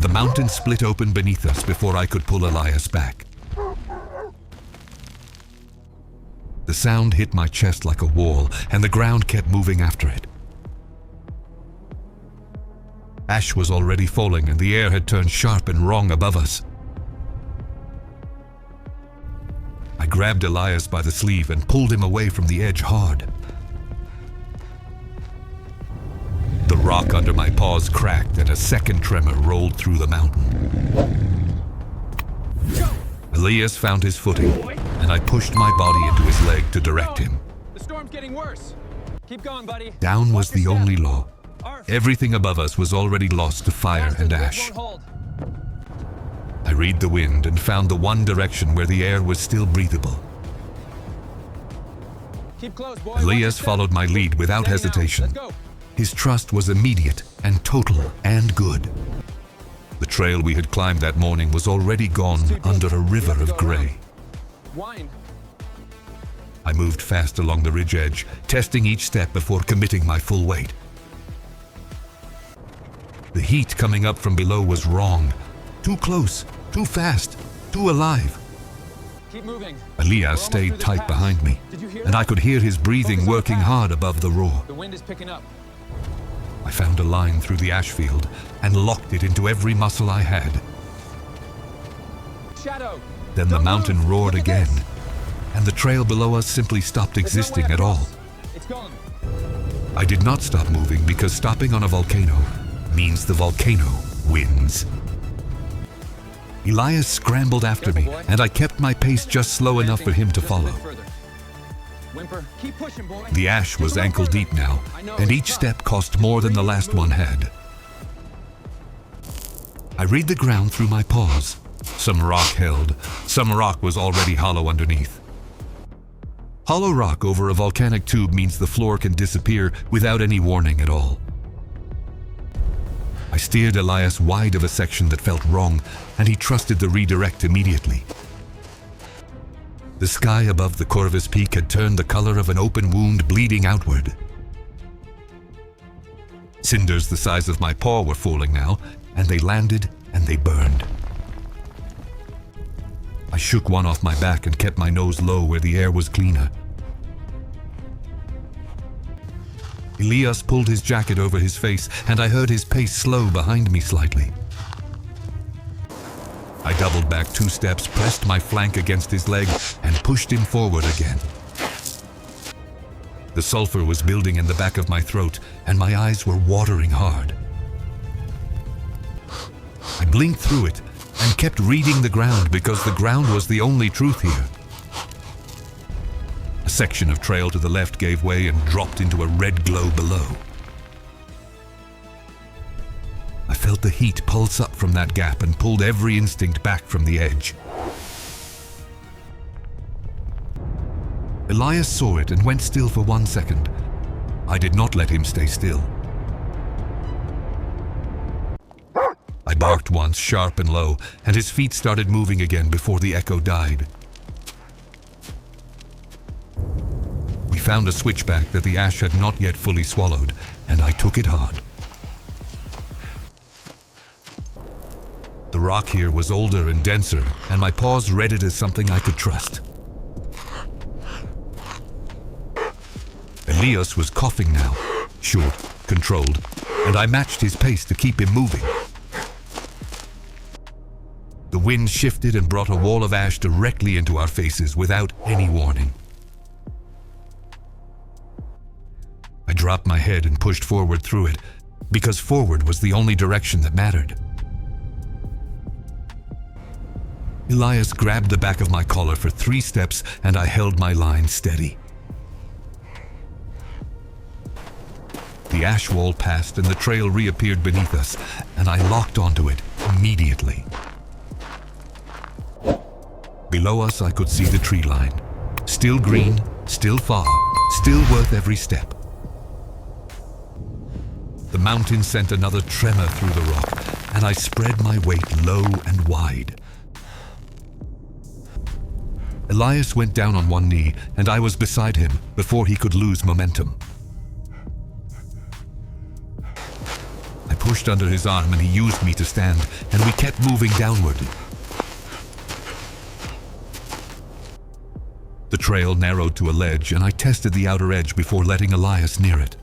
The mountain split open beneath us before I could pull Elias back. The sound hit my chest like a wall, and the ground kept moving after it. Ash was already falling, and the air had turned sharp and wrong above us. I grabbed Elias by the sleeve and pulled him away from the edge hard. The rock under my paws cracked, and a second tremor rolled through the mountain. Elias found his footing, and I pushed my body into his leg to direct him. The storm's getting worse. Keep going, buddy. Down was the only law. Everything above us was already lost to fire and ash. I read the wind and found the one direction where the air was still breathable. Keep close, boy. Elias followed my lead without hesitation. His trust was immediate and total and good. The trail we had climbed that morning was already gone under a river of gray. I moved fast along the ridge edge, testing each step before committing my full weight. The heat coming up from below was wrong. Too close, too fast, too alive. Keep moving. Elias stayed tight behind me, and I could hear his breathing working hard above the roar. The wind is picking up. I found a line through the ash field and locked it into every muscle I had. Shadow. Then the mountain roared again, and the trail below us simply stopped existing at all. It's gone. I did not stop moving because stopping on a volcano means the volcano wins. Elias scrambled after me, and I kept my pace just slow enough for him to follow. Whimper. Keep pushing, boy. The ash was ankle deep now, and each step cost more than the last one had. I read the ground through my paws. Some rock held, some rock was already hollow underneath. Hollow rock over a volcanic tube means the floor can disappear without any warning at all. I steered Elias wide of a section that felt wrong, and he trusted the redirect immediately. The sky above the Corvus peak had turned the color of an open wound bleeding outward. Cinders the size of my paw were falling now, and they landed and they burned. I shook one off my back and kept my nose low where the air was cleaner. Elias pulled his jacket over his face, and I heard his pace slow behind me slightly. I doubled back 2 steps, pressed my flank against his leg, and pushed him forward again. The sulfur was building in the back of my throat, and my eyes were watering hard. I blinked through it and kept reading the ground because the ground was the only truth here. A section of trail to the left gave way and dropped into a red glow below. I felt the heat pulse up from that gap and pulled every instinct back from the edge. Elias saw it and went still for 1 second. I did not let him stay still. I barked once, sharp and low, and his feet started moving again before the echo died. We found a switchback that the ash had not yet fully swallowed, and I took it hard. The rock here was older and denser, and my paws read it as something I could trust. Elias was coughing now, short, controlled, and I matched his pace to keep him moving. The wind shifted and brought a wall of ash directly into our faces without any warning. I dropped my head and pushed forward through it, because forward was the only direction that mattered. Elias grabbed the back of my collar for 3 steps, and I held my line steady. The ash wall passed and the trail reappeared beneath us, and I locked onto it immediately. Below us I could see the tree line. Still green, still far, still worth every step. The mountain sent another tremor through the rock, and I spread my weight low and wide. Elias went down on one knee, and I was beside him before he could lose momentum. I pushed under his arm and he used me to stand, and we kept moving downward. The trail narrowed to a ledge, and I tested the outer edge before letting Elias near it.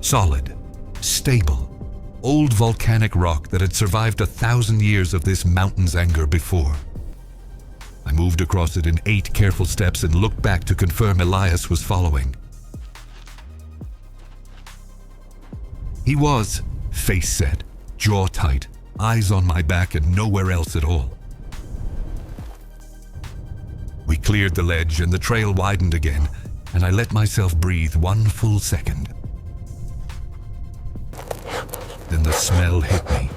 Solid, stable, old volcanic rock that had survived 1,000 years of this mountain's anger before. I moved across it in 8 careful steps and looked back to confirm Elias was following. He was, face set, jaw tight, eyes on my back and nowhere else at all. We cleared the ledge and the trail widened again, and I let myself breathe 1 full second. Then the smell hit me.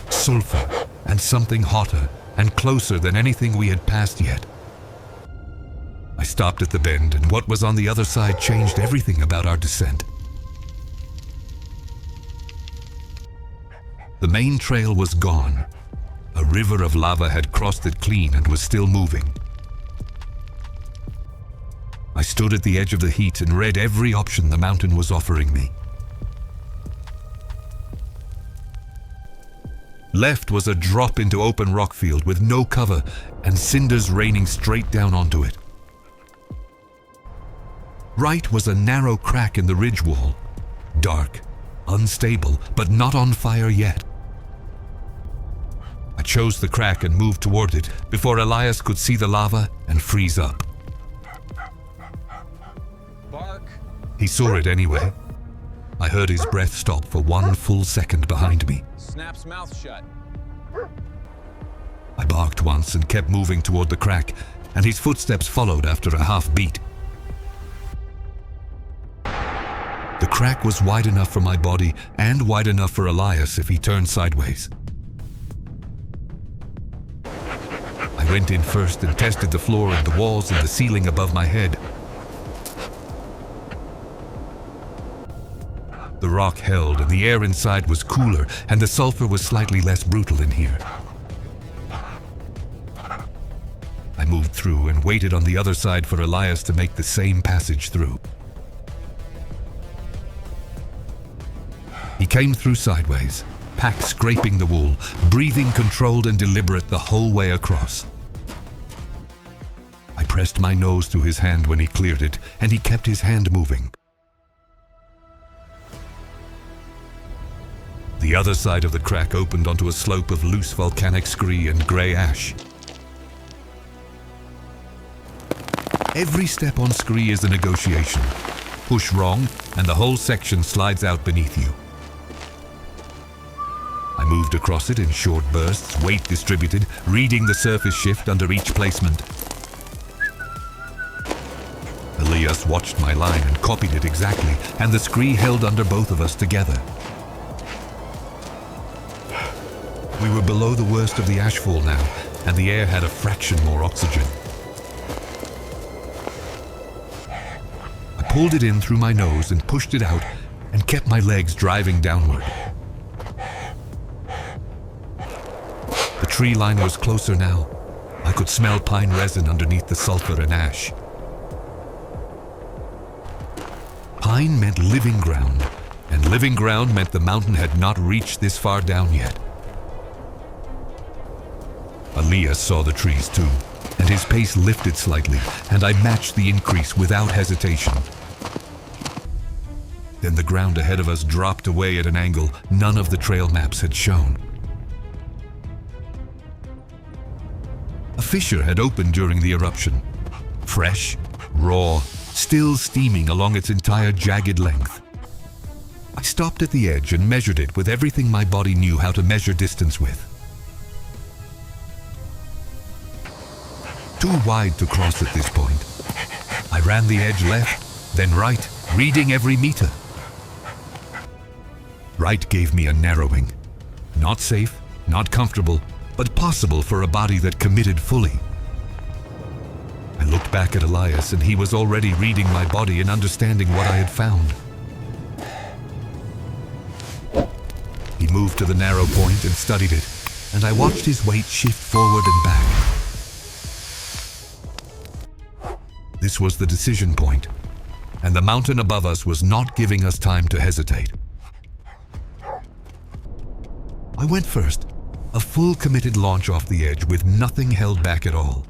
Sulfur, and something hotter and closer than anything we had passed yet. I stopped at the bend, and what was on the other side changed everything about our descent. The main trail was gone. A river of lava had crossed it clean and was still moving. I stood at the edge of the heat and read every option the mountain was offering me. Left was a drop into open rock field with no cover and cinders raining straight down onto it. Right was a narrow crack in the ridge wall, dark, unstable, but not on fire yet. I chose the crack and moved toward it before Elias could see the lava and freeze up. Bark. He saw it anyway. I heard his breath stop for 1 full second behind me. Snap's mouth shut. I barked once and kept moving toward the crack, and his footsteps followed after a half beat. The crack was wide enough for my body and wide enough for Elias if he turned sideways. I went in first and tested the floor and the walls and the ceiling above my head. The rock held, and the air inside was cooler, and the sulfur was slightly less brutal in here. I moved through and waited on the other side for Elias to make the same passage through. He came through sideways, pack scraping the wool, breathing controlled and deliberate the whole way across. I pressed my nose to his hand when he cleared it, and he kept his hand moving. The other side of the crack opened onto a slope of loose volcanic scree and grey ash. Every step on scree is a negotiation. Push wrong, and the whole section slides out beneath you. I moved across it in short bursts, weight distributed, reading the surface shift under each placement. Elias watched my line and copied it exactly, and the scree held under both of us together. We were below the worst of the ashfall now, and the air had a fraction more oxygen. I pulled it in through my nose and pushed it out and kept my legs driving downward. The tree line was closer now. I could smell pine resin underneath the sulfur and ash. Pine meant living ground, and living ground meant the mountain had not reached this far down yet. Elias saw the trees too, and his pace lifted slightly, and I matched the increase without hesitation. Then the ground ahead of us dropped away at an angle none of the trail maps had shown. A fissure had opened during the eruption, fresh, raw, still steaming along its entire jagged length. I stopped at the edge and measured it with everything my body knew how to measure distance with. Too wide to cross at this point. I ran the edge left, then right, reading every meter. Right gave me a narrowing. Not safe, not comfortable, but possible for a body that committed fully. I looked back at Elias, and he was already reading my body and understanding what I had found. He moved to the narrow point and studied it, and I watched his weight shift forward and back. This was the decision point. and the mountain above us was not giving us time to hesitate. I went first, a full committed launch off the edge with nothing held back at all.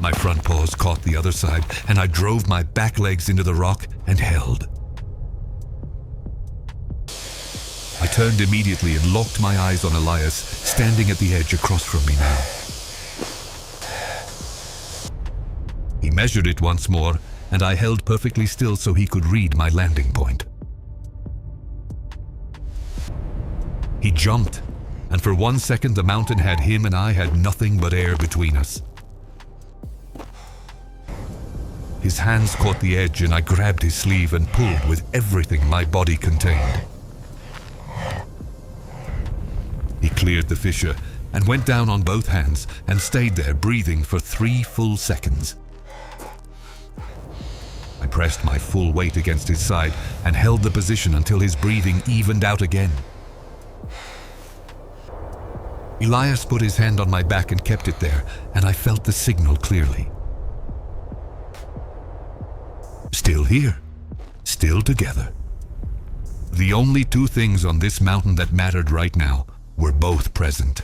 My front paws caught the other side, and I drove my back legs into the rock and held. I turned immediately and locked my eyes on Elias, standing at the edge across from me now. He measured it once more, and I held perfectly still so he could read my landing point. He jumped, and for 1 second the mountain had him and I had nothing but air between us. His hands caught the edge and I grabbed his sleeve and pulled with everything my body contained. He cleared the fissure and went down on both hands and stayed there breathing for 3 full seconds. I pressed my full weight against his side and held the position until his breathing evened out again. Elias put his hand on my back and kept it there, and I felt the signal clearly. Still here, still together. The only 2 things on this mountain that mattered right now were both present.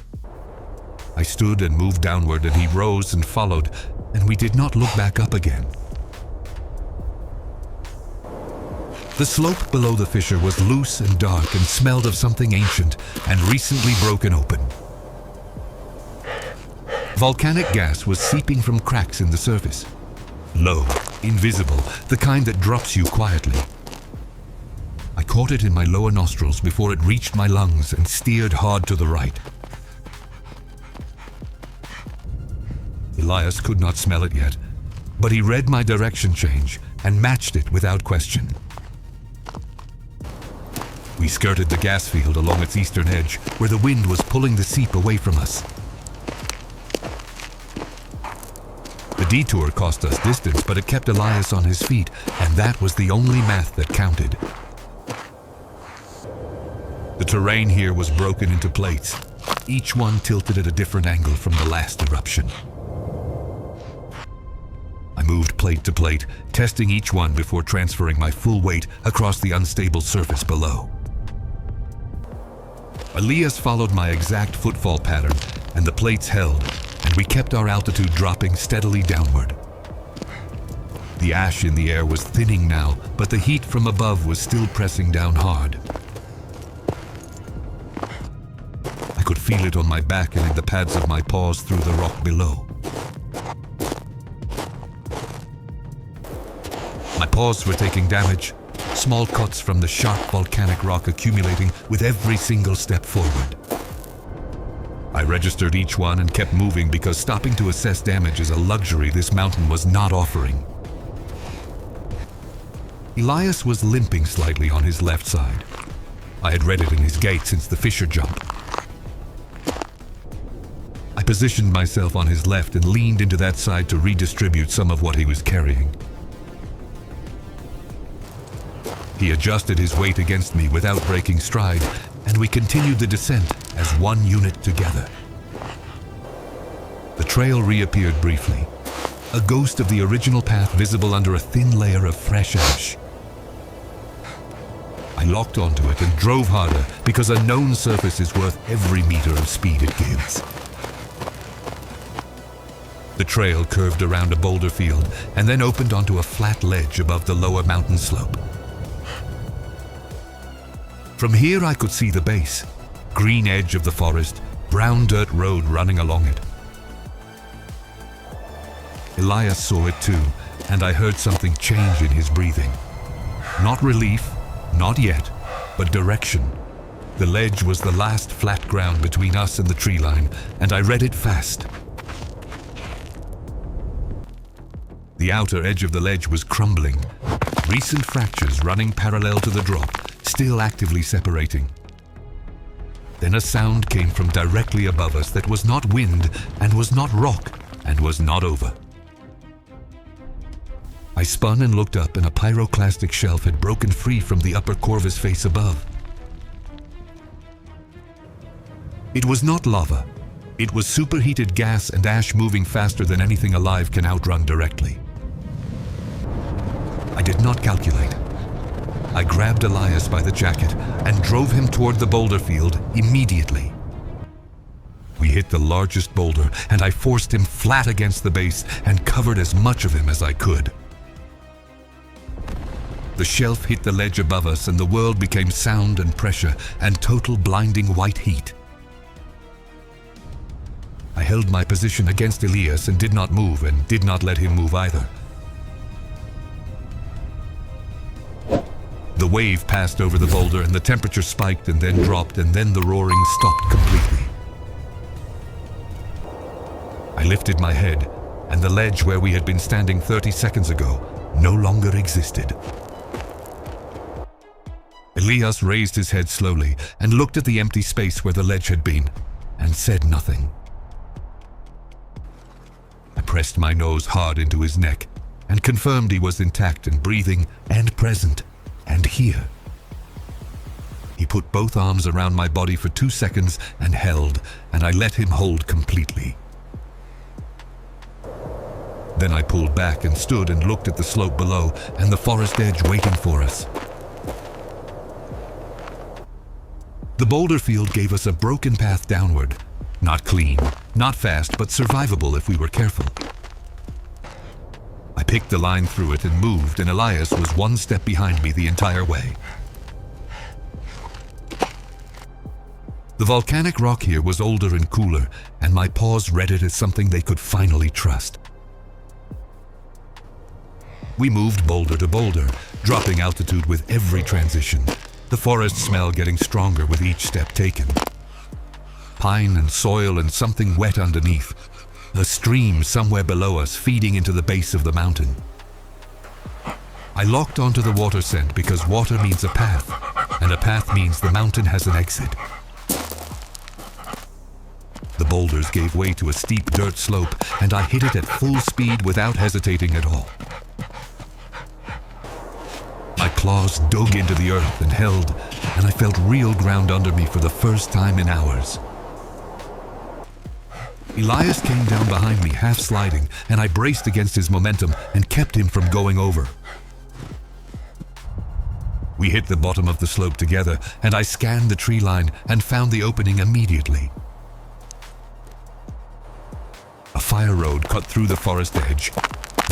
I stood and moved downward, and he rose and followed, and we did not look back up again. The slope below the fissure was loose and dark and smelled of something ancient and recently broken open. Volcanic gas was seeping from cracks in the surface. Low, invisible, the kind that drops you quietly. I caught it in my lower nostrils before it reached my lungs and steered hard to the right. Elias could not smell it yet, but he read my direction change and matched it without question. We skirted the gas field along its eastern edge, where the wind was pulling the seep away from us. The detour cost us distance, but it kept Elias on his feet, and that was the only math that counted. The terrain here was broken into plates, each one tilted at a different angle from the last eruption. I moved plate to plate, testing each one before transferring my full weight across the unstable surface below. Elias followed my exact footfall pattern, and the plates held, and we kept our altitude dropping steadily downward. The ash in the air was thinning now, but the heat from above was still pressing down hard. I could feel it on my back and in the pads of my paws through the rock below. My paws were taking damage, small cuts from the sharp volcanic rock accumulating with every single step forward. I registered each one and kept moving because stopping to assess damage is a luxury this mountain was not offering. Elias was limping slightly on his left side. I had read it in his gait since the fissure jump. I positioned myself on his left and leaned into that side to redistribute some of what he was carrying. He adjusted his weight against me without breaking stride, and we continued the descent as one unit together. The trail reappeared briefly, a ghost of the original path visible under a thin layer of fresh ash. I locked onto it and drove harder because a known surface is worth every meter of speed it gives. The trail curved around a boulder field and then opened onto a flat ledge above the lower mountain slope. From here I could see the base, green edge of the forest, brown dirt road running along it. Elias saw it too, and I heard something change in his breathing. Not relief, not yet, but direction. The ledge was the last flat ground between us and the tree line, and I read it fast. The outer edge of the ledge was crumbling, recent fractures running parallel to the drop, still actively separating. Then a sound came from directly above us that was not wind and was not rock and was not over. I spun and looked up, and a pyroclastic shelf had broken free from the upper Corvus face above. It was not lava. It was superheated gas and ash moving faster than anything alive can outrun directly. I did not calculate. I grabbed Elias by the jacket and drove him toward the boulder field immediately. We hit the largest boulder, and I forced him flat against the base and covered as much of him as I could. The shelf hit the ledge above us, and the world became sound and pressure and total blinding white heat. I held my position against Elias and did not move, and did not let him move either. The wave passed over the boulder, and the temperature spiked and then dropped, and then the roaring stopped completely. I lifted my head, and the ledge where we had been standing 30 seconds ago no longer existed. Elias raised his head slowly and looked at the empty space where the ledge had been, and said nothing. I pressed my nose hard into his neck and confirmed he was intact and breathing and present and here. He put both arms around my body for 2 seconds and held, and I let him hold completely. Then I pulled back and stood and looked at the slope below and the forest edge waiting for us. The boulder field gave us a broken path downward. Not clean, not fast, but survivable if we were careful. I picked the line through it and moved, and Elias was 1 step behind me the entire way. The volcanic rock here was older and cooler, and my paws read it as something they could finally trust. We moved boulder to boulder, dropping altitude with every transition, the forest smell getting stronger with each step taken. Pine and soil and something wet underneath, a stream somewhere below us feeding into the base of the mountain. I locked onto the water scent because water means a path, and a path means the mountain has an exit. The boulders gave way to a steep dirt slope, and I hit it at full speed without hesitating at all. My claws dug into the earth and held, and I felt real ground under me for the first time in hours. Elias came down behind me, half sliding, and I braced against his momentum and kept him from going over. We hit the bottom of the slope together, and I scanned the tree line and found the opening immediately. A fire road cut through the forest edge,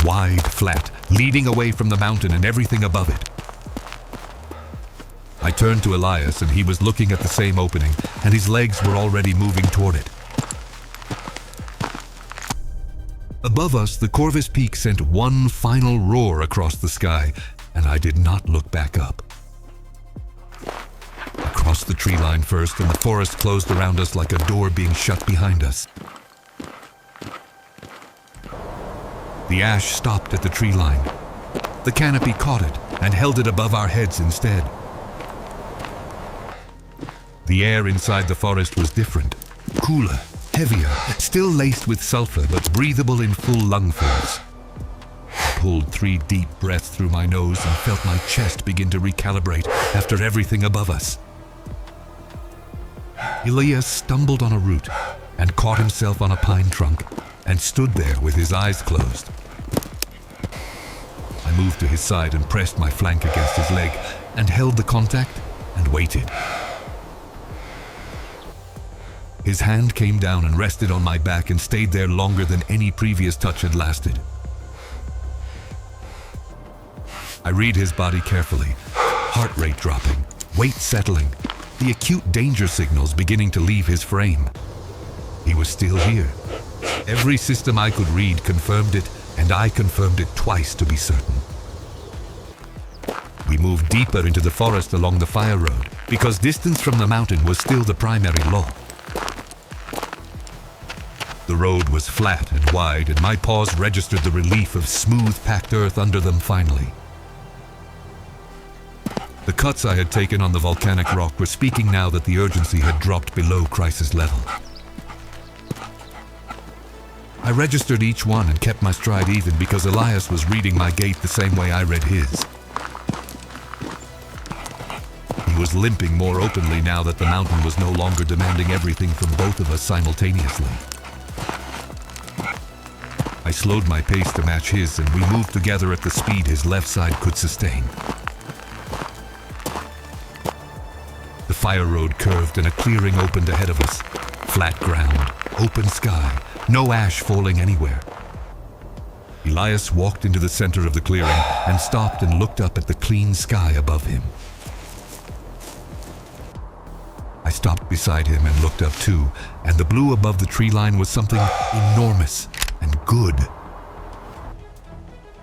wide, flat, leading away from the mountain and everything above it. I turned to Elias, and he was looking at the same opening, and his legs were already moving toward it. Above us, the Corvus Peak sent one final roar across the sky, and I did not look back up. I crossed the tree line first, and the forest closed around us like a door being shut behind us. The ash stopped at the tree line. The canopy caught it and held it above our heads instead. The air inside the forest was different, cooler, heavier, still laced with sulfur, but breathable in full lungfuls. I pulled 3 deep breaths through my nose and felt my chest begin to recalibrate after everything above us. Elias stumbled on a root and caught himself on a pine trunk and stood there with his eyes closed. I moved to his side and pressed my flank against his leg and held the contact and waited. His hand came down and rested on my back and stayed there longer than any previous touch had lasted. I read his body carefully, heart rate dropping, weight settling, the acute danger signals beginning to leave his frame. He was still here. Every system I could read confirmed it, and I confirmed it twice to be certain. We moved deeper into the forest along the fire road, because distance from the mountain was still the primary law. The road was flat and wide, and my paws registered the relief of smooth, packed earth under them finally. The cuts I had taken on the volcanic rock were speaking now that the urgency had dropped below crisis level. I registered each one and kept my stride even because Elias was reading my gait the same way I read his. He was limping more openly now that the mountain was no longer demanding everything from both of us simultaneously. I slowed my pace to match his, and we moved together at the speed his left side could sustain. The fire road curved and a clearing opened ahead of us. Flat ground, open sky, no ash falling anywhere. Elias walked into the center of the clearing and stopped and looked up at the clean sky above him. I stopped beside him and looked up too, and the blue above the tree line was something enormous and good.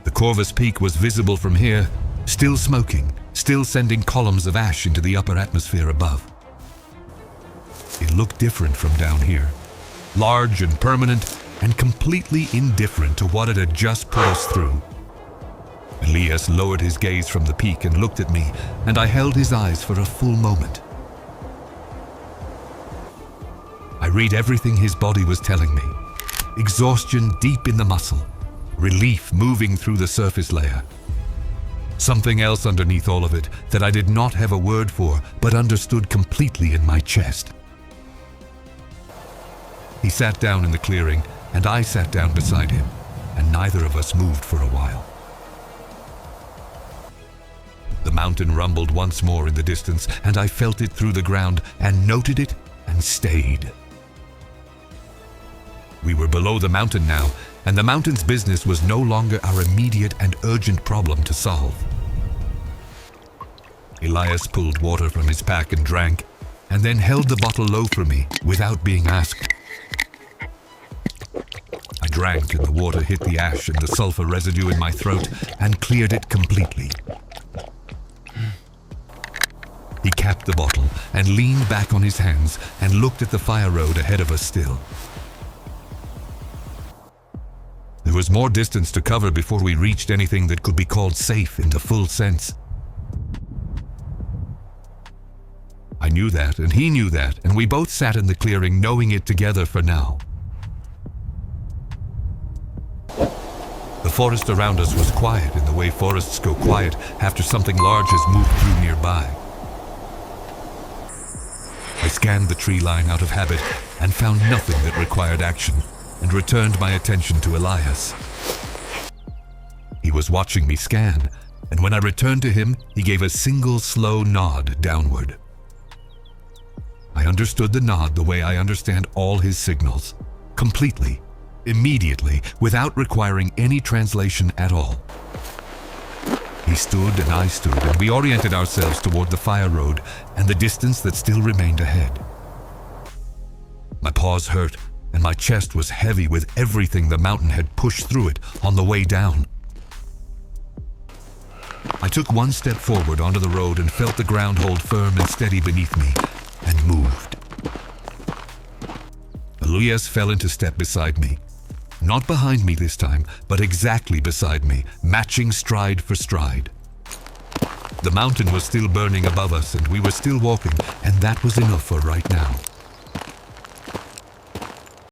The Corvus Peak was visible from here, still smoking, still sending columns of ash into the upper atmosphere above. It looked different from down here, large and permanent and completely indifferent to what it had just put us through. Elias lowered his gaze from the peak and looked at me, and I held his eyes for a full moment. I read everything his body was telling me. Exhaustion deep in the muscle, relief moving through the surface layer. Something else underneath all of it that I did not have a word for, but understood completely in my chest. He sat down in the clearing, and I sat down beside him, and neither of us moved for a while. The mountain rumbled once more in the distance, and I felt it through the ground and noted it and stayed. We were below the mountain now, and the mountain's business was no longer our immediate and urgent problem to solve. Elias pulled water from his pack and drank, and then held the bottle low for me without being asked. I drank, and the water hit the ash and the sulfur residue in my throat and cleared it completely. He capped the bottle and leaned back on his hands and looked at the fire road ahead of us still. There was more distance to cover before we reached anything that could be called safe in the full sense. I knew that, and he knew that, and we both sat in the clearing knowing it together for now. The forest around us was quiet in the way forests go quiet after something large has moved through nearby. I scanned the tree line out of habit and found nothing that required action, and returned my attention to Elias. He was watching me scan, and when I returned to him, he gave a single slow nod downward. I understood the nod the way I understand all his signals, completely, immediately, without requiring any translation at all. He stood and I stood, and we oriented ourselves toward the fire road and the distance that still remained ahead. My paws hurt, and my chest was heavy with everything the mountain had pushed through it on the way down. I took one step forward onto the road and felt the ground hold firm and steady beneath me, and moved. Elias fell into step beside me. Not behind me this time, but exactly beside me, matching stride for stride. The mountain was still burning above us, and we were still walking, and that was enough for right now.